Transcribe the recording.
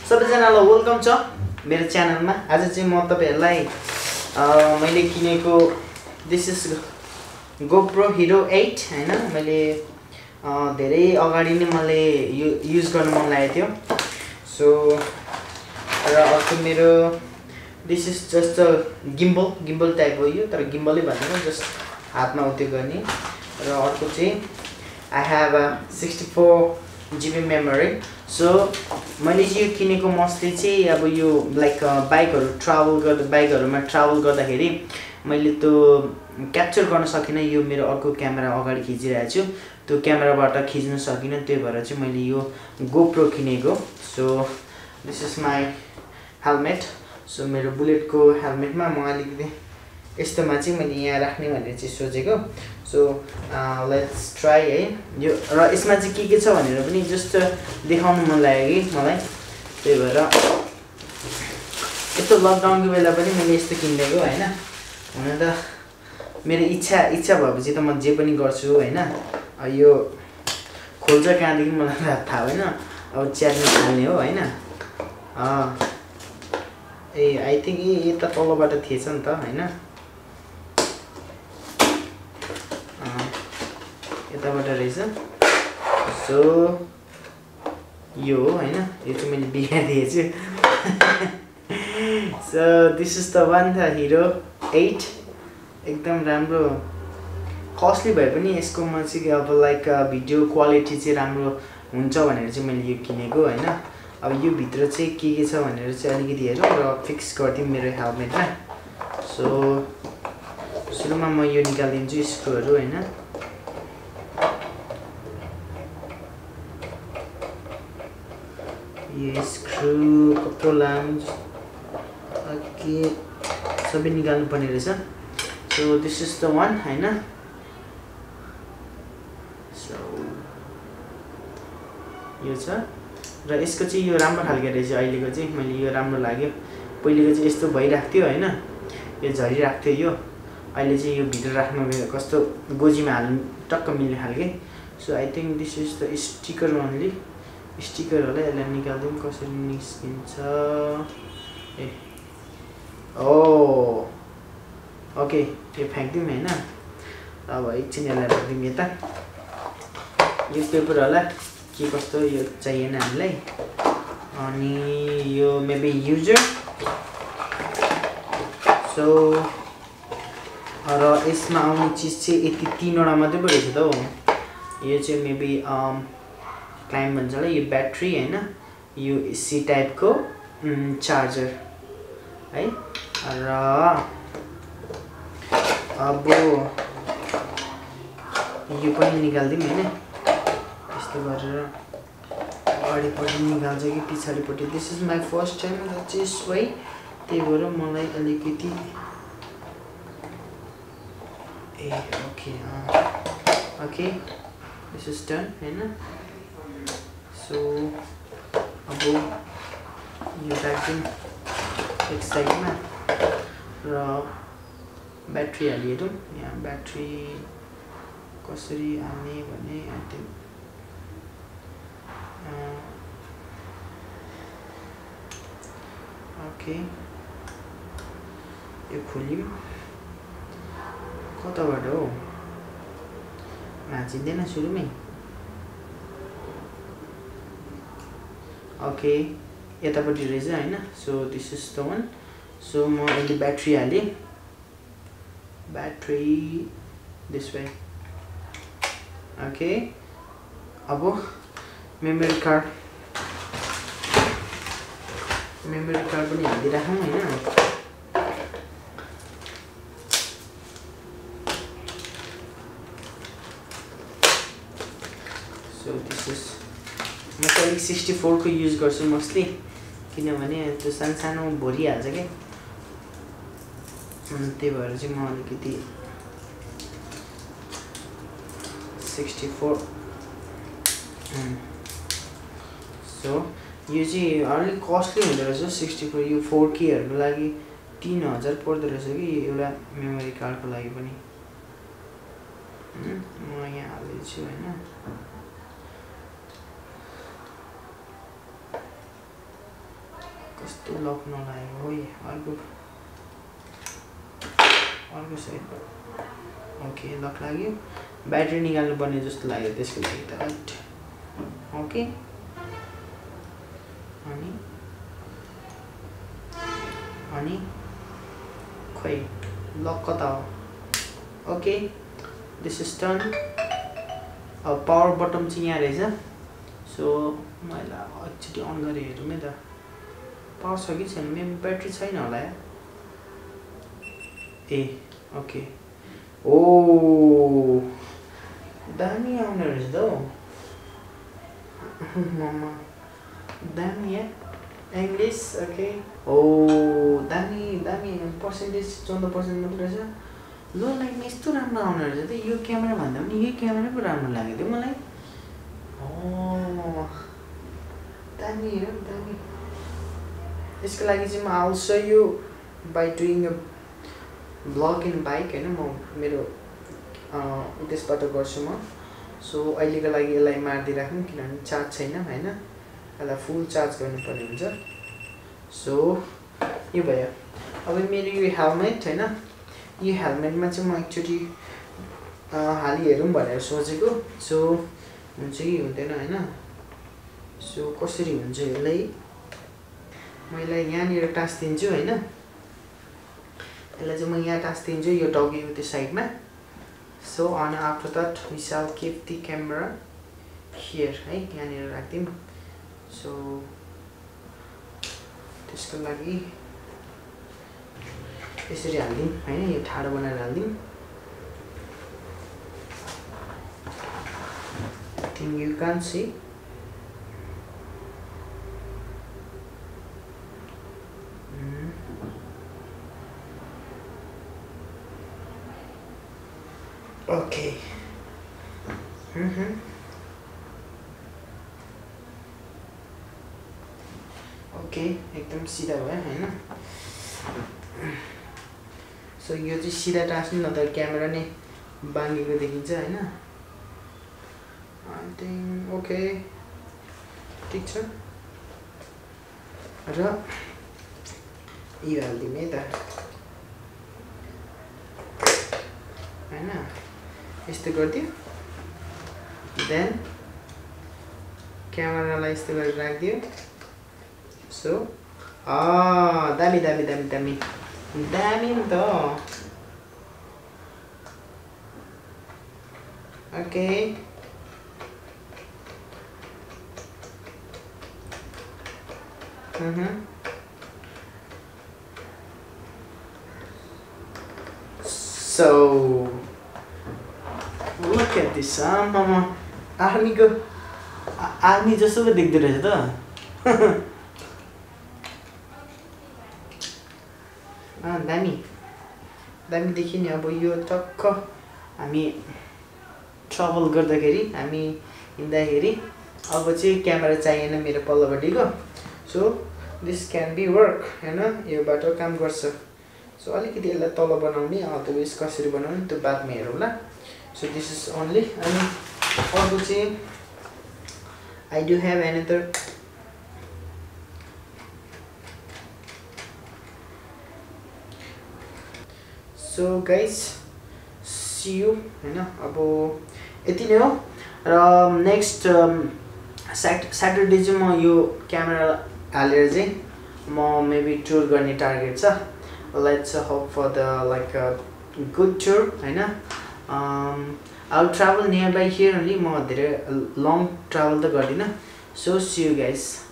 सबैजनालाई वेलकम छ मेरो च्यानलमा। आज चाहिँ म तपाईहरुलाई मैले किनेको दिस इज GoPro Hero 8 हैन। मैले धेरै अगाडि नै मैले युज गर्न मन लागेको थियो। सो र अर्को मेरो this is just a gimbal type हो यो, तर गिम्बलै भन्दैन, जस्ट हातमा उयो गर्ने। र अर्को चाहिँ I have a 64 GB memory. So मैले चाहिँ यो किनेको मस्टली चाहिँ अब यो लाइक बाइकहरुमा ट्राभल गर्दाखेरि मैले त्यो क्याप्चर गर्न सकिनँ। यो मेरो अर्को क्यामेरा अगाडि खिचिरहेको छु, त्यो क्यामेराबाट खिच्न सकिनँ, त्यही भएर चाहिँ मैले यो GoPro किनेको। So this is my helmet. So मेरो बुलेटको हेलमेटमा म अलिकति यस्तोमा चाहिँ मैले यहाँ राख्ने भनेर चाहिँ सोचेको। सो लेट्स ट्राई है यो। र यसमा चाहिँ के छ भनेर पनि जस्ट देखाउनु मन लाग्यो कि मलाई, त्यही भएर यस्तो लकडाउनको बेला पनि मैले यस्तो किनेको हैन। हुन त मेरो इच्छा भएपछि त म जे पनि गर्छु हैन। यो खोल्छ कहाँदेखि मलाई थाहा भएन, अब च्याट्न थाल्ने हो हैन। आई थिंक यता तलबाट थिएछ नि त हैन, यताबाट रहेछ। सो यो हो हैन, यो चाहिँ मैले बिगारिदिएछु। So this is the one the Hero 8। एकदम राम्रो कस्टली भए पनि यसको म चाहिँ अब लाइक भिडियो क्वालिटी चाहिँ राम्रो हुन्छ भनेर चाहिँ मैले यो किनेको हैन। अब यो भित्र चाहिँ के छ भनेर चाहिँ अलिकति हेरौँ र फिक्स गरिदिउँ मेरो हेलमेटमा। सो सुरुमा म यो निकालिदिन्छु स्क्रुहरू हैन। यो स्क्रु कत्रो लामो ओके सबै निकाल्नु पर्ने रहेछ। So this is the one हैन। सो यो छ र यसको चाहिँ यो राम्रो खालको रहेछ। अहिलेको चाहिँ मैले यो राम्रो लाग्यो। पहिलेको चाहिँ यस्तो भइराख्थ्यो थियो हैन, यो झरिराख्थ्यो थियो। यो अहिले चाहिँ यो भित्र राख्नु कस्तो गोजीमा हाल्नु टक्क मिल्ने खालके। So I think this is the sticker only. Sticker होला, यसलाई निकाल्दिउँ कसरी निस्किन्छ। ए ओ ओके यो फ्याँक्दिउँ हैन। अब एकछिन यसलाई राख्दिउँ यता। यो पेपर होला के कस्तो यो चाहिएन हामीलाई। अनि यो मेबी युजर। सो र यसमा आउने चिज चाहिँ यति 3वटा मात्रै पो रहेछ त हो। यो चाहिँ मेबी क्लाइम भन्छ होला। यो ब्याट्री हैन, यो सी टाइपको चार्जर है। र अब यो पनि निकाल्दिउँ हैन। यस्तो गरेर अगाडिपट्टि निकाल्छ कि पछाडिपट्टि। This is my first time this way, त्यही भएर मलाई अलिकति ए okay okay this is done हैन। सो अब यो राख्दिउँ एक साइडमा र ब्याट्री हालिहेरौँ। यहाँ ब्याट्री कसरी हाल्ने भने ओके यो खोल्यौँ। कताबाट हो भाँचिँदैन सुरुमै। ओके यतापट्टि रहेछ हैन। So this is the one. So म अहिले ब्याट्री हालेँ। Battery this way okay. अब मेमोरी कार्ड पनि हालिदिइराखौँ हैन। सो दिस इज म चाहिँ अलिक 64 को युज गर्छु मोस्टली, किनभने त्यो सानो भरिहाल्छ क्या। त्यही भएर चाहिँ म अलिकति 64। सो यो चाहिँ अलिक कस्टली हुँदो रहेछ 64। यो 4Kहरूको लागि 3000 पर्दो रहेछ कि एउटा मेमोरी कार्डको लागि पनि। म यहाँ हाल्दैछु हैन। चाहिँ लक नलागेको हो अर्को साइड ओके लक लाग्यो ब्याट्री निकाल्नु पर्ने जस्तो लाग्यो त्यसको लागि त राइट ओके अनि खोइ लक कता हो ओके दिस इज टर्न अब पावर बटन चाहिँ यहाँ रहेछ सो मैले एकचोटि अन गरेर हेरौँ है त पावर छ कि छैन मेरो ब्याट्री छैन होला ए ओके ओ दामी आउने रहेछ त मम्मा दामी या इङ्ग्लिस ओके ओ दामी दामी पर्सेन्टेज 14% मात्रै रहेछ लो लाइक यस्तो राम्रो आउने रहेछ त यो क्यामेरा भन्दा पनि यो क्यामेरा पो राम्रो लाग्यो थियो मलाई दामी हो दामी यसको लागि चाहिँ म आउँछु यो by doing a blog in bike होइन म मेरो त्यसबाट गर्छु म सो अहिलेको लागि यसलाई मारिदिइराखौँ किनभने चार्ज छैन होइन यसलाई फुल चार्ज गर्नुपर्ने हुन्छ सो यो भयो अब मेरो यो हेलमेट होइन यो हेलमेटमा चाहिँ म एकचोटि हाली हेरौँ भनेर सोचेको सो हुन्छ कि हुँदैन होइन सो कसरी हुन्छ यसलाई मैले यहाँनिर टाँसिदिन्छु होइन यसलाई चाहिँ म यहाँ टाँसिदिन्छु यो डगी त्यो साइडमा सो अनि after that we shall keep the camera here है यहाँनिर राखिदिउँ सो त्यसको लागि यसरी हालिदिउँ होइन यो ठाडो बनाएर हालिदिउँ think you can see okay okay एकदम सिधा भयो होइन सो यो चाहिँ सिधा टाँस्नु न त क्यामेरा नै बाङ्गेको देखिन्छ होइन आई थिङ्क ओके ठिक छ र यो हालिदिउँ है त होइन यस्तो गरिदियो देन क्यामेरालाई यस्तो गरेर राखिदियो सो दामी दामी दामी दामी दामी नि त okay So look at this mama army जस्तो पो देख्दो रहेछ त दामी दामी देखियो नि अब यो टक्क हामी ट्राभल गर्दाखेरि हामी हिँड्दाखेरि अब चाहिँ क्यामेरा चाहिएन मेरो पल्लोपट्टिको so this can be work होइन यो बाटो काम गर्छ सो अलिकति यसलाई तल बनाउने अदरवाइज कसरी बनाउने त्यो बादमा हेरौँला सो दिस इज ओन्ली अनि अर्को चाहिँ I do have another so guys see you होइन अब यति नै हो र नेक्स्ट स्याटरडे चाहिँ म यो क्यामेरा हालेर चाहिँ म मेबी टुर गर्ने टार्गेट छ let's hope for the like good tour होइन I will travel near by here only म धेरै लङ ट्राभल त गर्दिनँ सो सी यू गाइज